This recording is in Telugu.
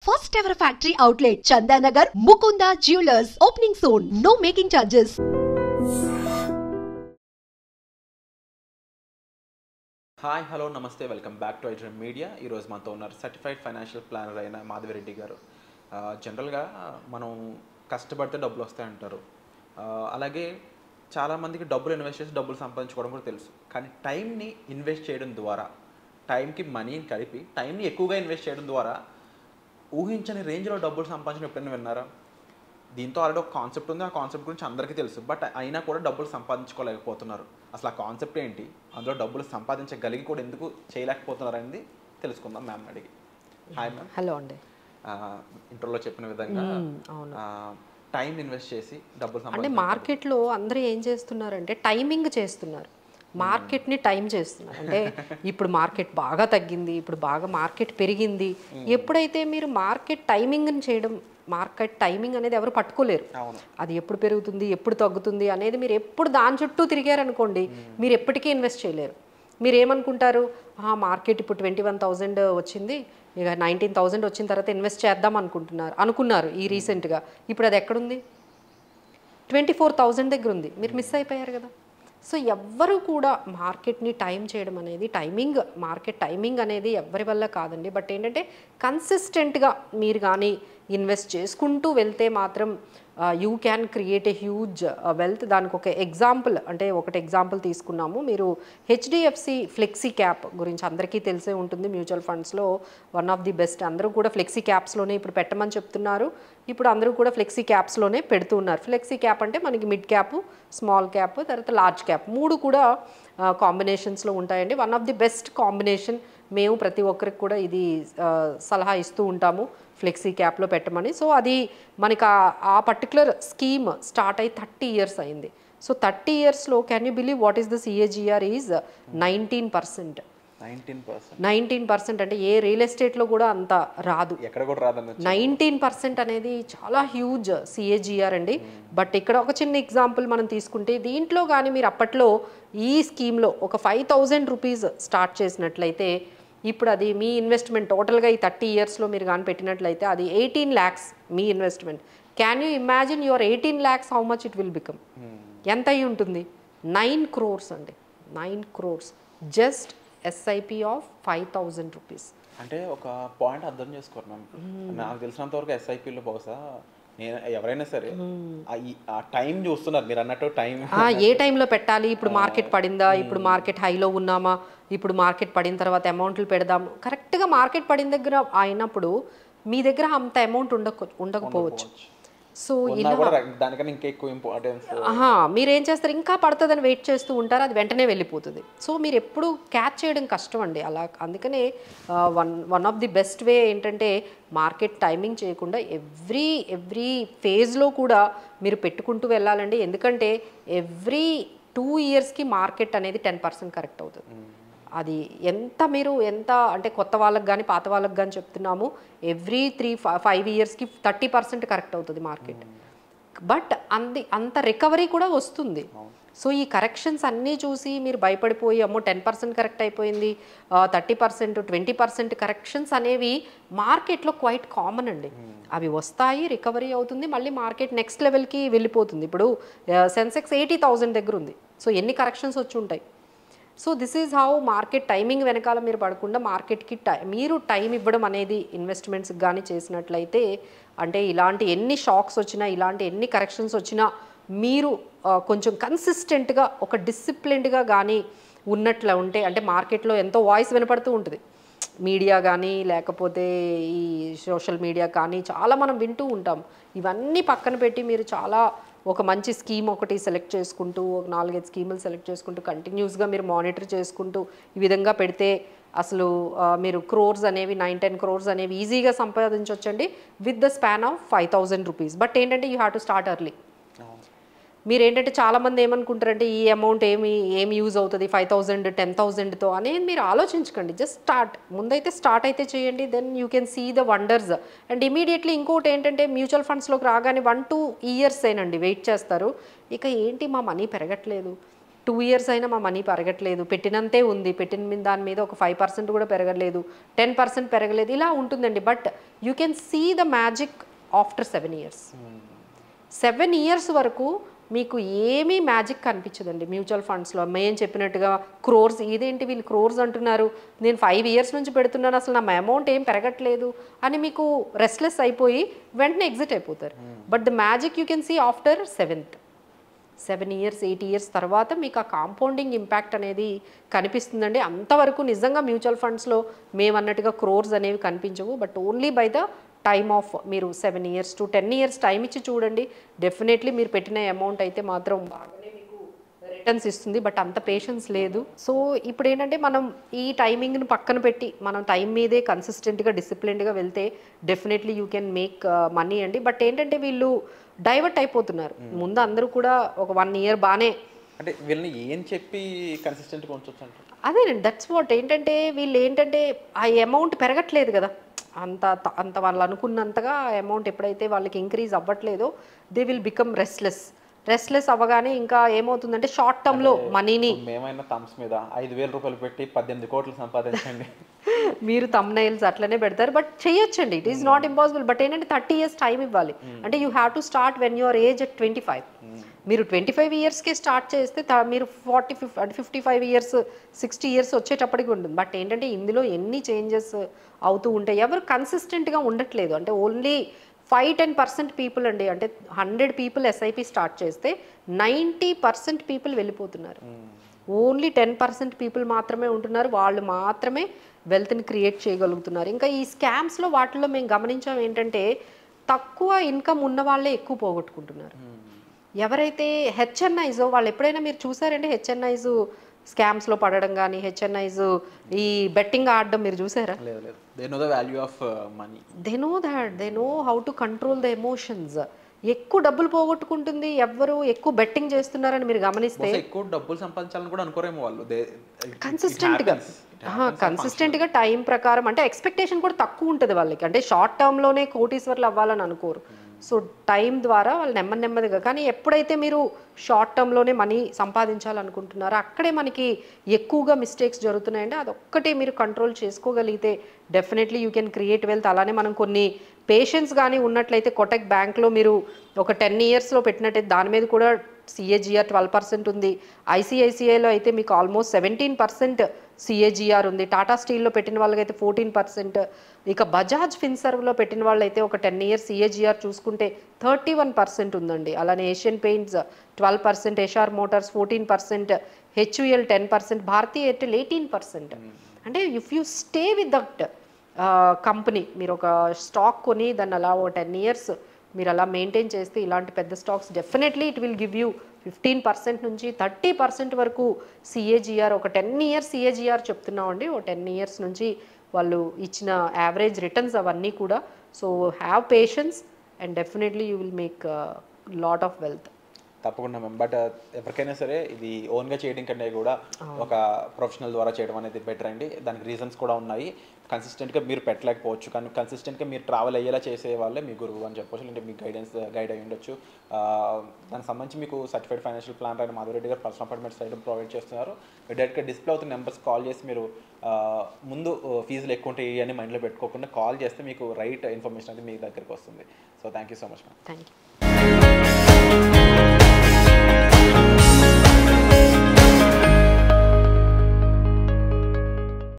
First ever factory outlet, Chandanagar, Mukunda Jewelers, opening soon. No making charges. Hi hello నమస్తే welcome back to iDream Media. ఈరోజు మనతో ఉన్నారు సర్టిఫైడ్ ఫైనాన్షియల్ ప్లానర్ అయిన మాధవిరెడ్డి గారు. జనరల్గా మనం కష్టపడితే డబ్బులు వస్తాయంటారు. అలాగే చాలామందికి డబ్బులు ఇన్వెస్ట్ చేసి డబ్బులు సంపాదించుకోవడం కూడా తెలుసు. కానీ టైంని ఇన్వెస్ట్ చేయడం ద్వారా, టైంకి మనీని కలిపి టైంని ఎక్కువగా ఇన్వెస్ట్ చేయడం ద్వారా ఊహించని రేంజ్లో డబ్బులు సంపాదించడం ఎప్పుడైనా విన్నారా? దీంతో ఆల్రెడీ ఒక కాన్సెప్ట్ ఉంది. ఆ కాన్సెప్ట్ గురించి అందరికీ తెలుసు. బట్ అయినా కూడా డబ్బులు సంపాదించుకోలేకపోతున్నారు. అసలు ఆ కాన్సెప్ట్ ఏంటి, అందులో డబ్బులు సంపాదించగలిగి కూడా ఎందుకు చేయలేకపోతున్నారు అనేది తెలుసుకుందాం మ్యామ్ అడిగి. Hi ma'am. హలో అండి. ఇంటర్లో చెప్పిన విధంగా టైం ఇన్వెస్ట్ చేసి డబ్బులు అంటే మార్కెట్లో అందరూ ఏం చేస్తున్నారంటే టైమింగ్ చేస్తున్నారు, మార్కెట్ని టైం చేస్తున్నారు. అంటే ఇప్పుడు మార్కెట్ బాగా తగ్గింది, ఇప్పుడు బాగా మార్కెట్ పెరిగింది. ఎప్పుడైతే మీరు మార్కెట్ టైమింగ్ని చేయడం, మార్కెట్ టైమింగ్ అనేది ఎవరు పట్టుకోలేరు. అది ఎప్పుడు పెరుగుతుంది, ఎప్పుడు తగ్గుతుంది అనేది మీరు ఎప్పుడు దాని చుట్టూ తిరిగారనుకోండి, మీరు ఎప్పటికీ ఇన్వెస్ట్ చేయలేరు. మీరు ఏమనుకుంటారు, మార్కెట్ ఇప్పుడు 21,000 వచ్చింది, ఇక 19,000 వచ్చిన తర్వాత ఇన్వెస్ట్ చేద్దాం అనుకున్నారు ఈ రీసెంట్గా. ఇప్పుడు అది ఎక్కడుంది? 24,000 దగ్గర ఉంది. మీరు మిస్ అయిపోయారు కదా. సో ఎవ్వరు కూడా మార్కెట్ని టైం చేయడం అనేది, మార్కెట్ టైమింగ్ అనేది ఎవరి వల్ల కాదండి. బట్ ఏంటంటే కన్సిస్టెంట్గా మీరు కానీ ఇన్వెస్ట్ చేసుకుంటూ వెళ్తే మాత్రం you can create a huge wealth. దానికి ఒక ఎగ్జాంపుల్ తీసుకున్నాము. మీరు హెచ్డిఎఫ్సి ఫ్లెక్సీ క్యాప్ గురించి అందరికీ తెలిసే ఉంటుంది. మ్యూచువల్ ఫండ్స్లో వన్ ఆఫ్ ది బెస్ట్. అందరూ కూడా ఫ్లెక్సీ క్యాప్స్లోనే ఇప్పుడు పెట్టమని చెప్తున్నారు. ఇప్పుడు అందరూ కూడా ఫ్లెక్సీ క్యాప్స్లోనే పెడుతున్నారు. ఫ్లెక్సీ క్యాప్ అంటే మనకి మిడ్ క్యాప్, స్మాల్ క్యాప్, తర్వాత లార్జ్ క్యాప్, మూడు కూడా కాంబినేషన్స్లో ఉంటాయండి. One of the best combination. మేము ప్రతి ఒక్కరికి కూడా ఇది సలహా ఇస్తూ ఉంటాము, ఫ్లెక్సీ క్యాప్లో పెట్టమని. సో అది మనకి ఆ పర్టికులర్ స్కీమ్ స్టార్ట్ అయ్యి 30 years అయింది. సో 30 yearsలో can you believe what is the CAGR is 19%. 19% అంటే ఏ రియల్ ఎస్టేట్లో కూడా అంత రాదు, 19% అనేది చాలా హ్యూజ్ CAGR అండి. బట్ ఇక్కడ ఒక చిన్న ఎగ్జాంపుల్ మనం తీసుకుంటే, దీంట్లో కానీ మీరు అప్పట్లో ఈ స్కీమ్లో ఒక 5,000 రూపీస్ స్టార్ట్ చేసినట్లయితే, ఇప్పుడు అది మీ ఇన్వెస్ట్మెంట్ టోటల్గా ఈ 30 yearsలో మీరు కానీ పెట్టినట్లయితే అది 18 lakhs me investment. Can you imagine your 18 lakhs how much it will become? ఎంత అయి ఉంటుంది? 9 crores అండి. 9 crores just SIP of 5,000 rupees. అంటే ఒక పాయింట్ అర్థం చేసుకోరు మ్యామ్. నాకు తెలిసినంత వరకు SIPలో బహుశా ఎవరైనా సరే ఆ టైం చూస్తున్నారు. మీరు అన్నట్టు టైం ఏ టైంలో పెట్టాలి, ఇప్పుడు మార్కెట్ పడిందా, ఇప్పుడు మార్కెట్ హైలో ఉన్నామా, ఇప్పుడు మార్కెట్ పడిన తర్వాత అమౌంట్లు పెడదాము. కరెక్ట్గా మార్కెట్ పడిన దగ్గర అయినప్పుడు మీ దగ్గర అంత అమౌంట్ ఉండకపోవచ్చు. సో ఇలా దానికన్నా ఇంకా ఎక్కువ ఇంపార్టెన్స్ మీరేం చేస్తారు, ఇంకా పడుతుందని వెయిట్ చేస్తూ ఉంటారు, అది వెంటనే వెళ్ళిపోతుంది. సో మీరు ఎప్పుడు క్యాచ్ చేయడం కష్టం అండి అలా. అందుకనే one of the best way ఏంటంటే మార్కెట్ టైమింగ్ చేయకుండా ఎవ్రీ ఫేజ్లో కూడా మీరు పెట్టుకుంటూ వెళ్ళాలండి. ఎందుకంటే ఎవ్రీ 2 yearsకి మార్కెట్ అనేది 10% కరెక్ట్ అవుతుంది. అది ఎంత అంటే కొత్త వాళ్ళకి కానీ పాత వాళ్ళకి కానీ చెప్తున్నాము, ఎవ్రీ 3-5 yearsకి 30% కరెక్ట్ అవుతుంది మార్కెట్. బట్ అంత రికవరీ కూడా వస్తుంది. సో ఈ కరెక్షన్స్ అన్నీ చూసి మీరు భయపడిపోయి అమ్మో 10% కరెక్ట్ అయిపోయింది, 30%, 20% కరెక్షన్స్ అనేవి మార్కెట్లో క్వైట్ కామన్ అండి. అవి వస్తాయి, రికవరీ అవుతుంది, మళ్ళీ మార్కెట్ నెక్స్ట్ లెవెల్కి వెళ్ళిపోతుంది. ఇప్పుడు సెన్సెక్స్ 80,000 దగ్గర ఉంది. సో ఎన్ని కరెక్షన్స్ వచ్చి ఉంటాయి. So this is how market timing వెనకాల మీరు పడకుండా మార్కెట్కి మీరు టైం ఇవ్వడం అనేది ఇన్వెస్ట్మెంట్స్కి కానీ చేసినట్లయితే, అంటే ఇలాంటి ఎన్ని షాక్స్ వచ్చినా, ఇలాంటి ఎన్ని కరెక్షన్స్ వచ్చినా మీరు కొంచెం కన్సిస్టెంట్గా ఒక డిసిప్లిన్డ్గా కానీ ఉన్నట్లు ఉంటే, అంటే మార్కెట్లో ఎంతో వాయిస్ వినపడుతూ ఉంటుంది, మీడియా కానీ లేకపోతే ఈ సోషల్ మీడియా కానీ చాలా మనం వింటూ ఉంటాం. ఇవన్నీ పక్కన పెట్టి మీరు చాలా ఒక మంచి స్కీమ్ ఒకటి సెలెక్ట్ చేసుకుంటూ, ఒక 4-5 స్కీములు సెలెక్ట్ చేసుకుంటూ కంటిన్యూస్గా మీరు మానిటర్ చేసుకుంటూ ఈ విధంగా పెడితే అసలు మీరు క్రోర్స్ అనేవి 9-10 crores అనేవి ఈజీగా సంపాదించవచ్చండి with the span of 5,000 rupees. But ఏంటంటే you have to start early. మీరు ఏంటంటే చాలామంది ఏమనుకుంటారంటే ఈ అమౌంట్ ఏమి యూజ్ అవుతుంది 5,000, 10,000తో అనేది మీరు ఆలోచించకండి. జస్ట్ ముందైతే స్టార్ట్ అయితే చేయండి, then you can see the wonders. And immediately ఇంకోటి ఏంటంటే మ్యూచువల్ ఫండ్స్లోకి రాగానే 1-2 years ఏనండి వెయిట్ చేస్తారు. ఇక ఏంటి మా మనీ పెరగట్లేదు, 2 ఇయర్స్ అయినా మా మనీ పెరగట్లేదు, పెట్టినంతే ఉంది, పెట్టిన దాని మీద ఒక 5% కూడా పెరగలేదు, 10% పెరగలేదు, ఇలా ఉంటుందండి. But you can see the magic after 7 years. 7 years వరకు మీకు ఏమీ మ్యాజిక్ కనిపించదండి మ్యూచువల్ ఫండ్స్లో. మేము చెప్పినట్టుగా క్రోర్స్, ఇదేంటి వీళ్ళు క్రోర్స్ అంటున్నారు, నేను 5 ఇయర్స్ నుంచి పెడుతున్నాను, అసలు నా అమౌంట్ ఏం పెరగట్లేదు అని మీకు రెస్ట్లెస్ అయిపోయి వెంటనే ఎగ్జిట్ అయిపోతారు. But the magic you can see after 7 years 8 years తర్వాత మీకు ఆ కాంపౌండింగ్ ఇంపాక్ట్ అనేది కనిపిస్తుందండి. అంతవరకు నిజంగా మ్యూచువల్ ఫండ్స్లో మేము అన్నట్టుగా క్రోర్స్ అనేవి కనిపించవు. But only by the time of మీరు 7 ఇయర్స్ టు 10 ఇయర్స్ టైం ఇచ్చి చూడండి. డెఫినెట్లీ మీరు పెట్టిన అమౌంట్ అయితే మాత్రం బాగానే మీకు రిటర్న్స్ ఇస్తుంది. బట్ అంత పేషెన్స్ లేదు. సో ఇప్పుడు ఏంటంటే మనం ఈ టైమింగ్ని పక్కన పెట్టి మనం టైం మీదే కన్సిస్టెంట్గా డిసిప్లిన్డ్గా వెళ్తే definitely you can make money అండి. బట్ ఏంటంటే వీళ్ళు డైవర్ట్ అయిపోతున్నారు. ముందు అందరూ కూడా ఒక 1 ఇయర్ బాగానే, అంటే వీళ్ళని ఏం చెప్పి కన్సిస్టెంట్గా ఉంచవచ్చు అంటారు? అదేనండి, దట్స్ వాట్. ఏంటంటే వీళ్ళు ఏంటంటే ఆ అమౌంట్ పెరగట్లేదు కదా, అంత వాళ్ళు అనుకున్నంతగా అమౌంట్ ఎప్పుడైతే వాళ్ళకి ఇంక్రీజ్ అవ్వట్లేదో దే విల్ బికమ్ రెస్ట్లెస్ అవ్వగానే ఇంకా ఏమవుతుందంటే షార్ట్ టర్మ్లో మనీని మేమైనా థమ్స్ మీద 5,000 రూపాయలు పెట్టి 18 కోట్లు సంపాదించండి మీరు థంబ్నెయిల్స్ అట్లనే పెడతారు. బట్ చేయొచ్చండి, it is not impossible. But ఏంటంటే 30 ఇయర్స్ టైం ఇవ్వాలి. అంటే you have to start when your age at 25. మీరు 25 ఇయర్స్కే స్టార్ట్ చేస్తే మీరు 55 ఇయర్స్ 60 ఇయర్స్ వచ్చేటప్పటికి ఉంటుంది. బట్ ఏంటంటే ఇందులో ఎన్ని చేంజెస్ అవుతూ ఉంటాయి. ఎవరు కన్సిస్టెంట్గా ఉండట్లేదు. అంటే ఓన్లీ 5-10% పీపుల్ అండి. అంటే 100 పీపుల్ ఎస్ఐపి స్టార్ట్ చేస్తే 90% పీపుల్ వెళ్ళిపోతున్నారు. ఓన్లీ 10% పీపుల్ మాత్రమే ఉంటున్నారు. వాళ్ళు మాత్రమే వెల్త్ని క్రియేట్ చేయగలుగుతున్నారు. ఇంకా ఈ స్కామ్స్లో వాటిల్లో మేము గమనించాం ఏంటంటే తక్కువ ఇన్కమ్ ఉన్న వాళ్ళే ఎక్కువ పోగొట్టుకుంటున్నారు. ఎవరైతే హెచ్ఎన్ఐస్ వాళ్ళు ఎప్పుడైనా మీరు చూసారంటే హెచ్ఎన్ఐస్ స్కామ్స్లో పడడం కానీ హెచ్ఎన్ఐస్ ఈ బెట్టింగ్ ఆడడం మీరు చూసారా? They know the value of money. They know how to control the emotions. ఎక్కువ డబ్బులు పోగొట్టుకుంటుంది ఎవరు ఎక్కువ బెట్టింగ్ చేస్తున్నారని మీరు గమనిస్తే. ఎక్కువ డబ్బులు సంపాదించాలని కూడా అనుకోరేమో వాళ్ళు. కన్సిస్టెంట్గా టైం ప్రకారం అంటే ఎక్స్పెక్టేషన్ కూడా తక్కువ ఉంటుంది వాళ్ళకి. అంటే షార్ట్ టర్మ్లోనే కోటీశ్వర్లు అవ్వాలని అనుకోరు. సో టైం ద్వారా వాళ్ళు నెమ్మదిగా, కానీ ఎప్పుడైతే మీరు షార్ట్ టర్మ్లోనే మనీ సంపాదించాలనుకుంటున్నారో అక్కడే మనకి ఎక్కువగా మిస్టేక్స్ జరుగుతున్నాయండి. అదొక్కటే మీరు కంట్రోల్ చేసుకోగలిగితే definitely you can create wealth. అలానే మనం కొన్ని పేషెన్స్ కానీ ఉన్నట్లయితే కొటక్ బ్యాంక్లో మీరు ఒక 10 ఇయర్స్లో పెట్టినట్టయితే దాని మీద కూడా సిఏజిఆర్ 12% ఉంది. ఐసిఐసిఐలో అయితే మీకు ఆల్మోస్ట్ 17% సిఏజిఆర్ ఉంది. టాటా స్టీల్లో పెట్టిన వాళ్ళకైతే 14%. ఇక బజాజ్ ఫిన్సర్వ్లో పెట్టిన వాళ్ళైతే ఒక 10 ఇయర్స్ సిఏజిఆర్ చూసుకుంటే 31% ఉందండి. అలానే Asian Paints 12%, SR Motors 14%, HUL 10%, Bharti Airtel 18%. అంటే if you stay with that company, మీరు ఒక స్టాక్ కొని దాన్ని అలా ఒక 10 ఇయర్స్ మీరు అలా మెయింటైన్ చేస్తే ఇలాంటి పెద్ద stocks definitely it will give you 15% నుంచి 30% వరకు సిఏజిఆర్. ఒక 10 ఇయర్స్ సిఏజిఆర్ చెప్తున్నామండి. ఒక 10 ఇయర్స్ నుంచి వాళ్ళు ఇచ్చిన యావరేజ్ రిటర్న్స్ అవన్నీ కూడా. So have patience and definitely you will make lot of wealth. తప్పకుండా మ్యామ్. బట్ ఎవరికైనా సరే ఇది ఓన్గా చేయడం కంటే కూడా ఒక ప్రొఫెషనల్ ద్వారా చేయడం అనేది బెటర్ అండి. దానికి రీజన్స్ కూడా ఉన్నాయి. కన్సిస్టెంట్గా మీరు పెట్టలేకపోవచ్చు, కానీ కన్సిస్టెంట్గా మీరు ట్రావెల్ అయ్యేలా చేసే వాళ్ళే మీ గురువు అని చెప్పొచ్చు. అంటే మీకు గైడ్ అయ్యి ఉండొచ్చు. దానికి సంబంధించి మీకు సర్టిఫైడ్ ఫైనాన్షియల్ ప్లానర్ అయిన మాధవరెడ్డి గారు పర్సనల్ అపాయింట్మెంట్స్ అయితే ప్రొవైడ్ చేస్తున్నారు. డైరెక్ట్గా డిస్ప్లే అవుతున్న నెంబర్స్ కాల్ చేసి మీరు ఫీజులు ఎక్కువ ఉంటాయి అని మైండ్లో పెట్టుకోకుండా కాల్ చేస్తే మీకు రైట్ ఇన్ఫర్మేషన్ అనేది మీ దగ్గరికి వస్తుంది. So thank you so much ma'am. Thank you.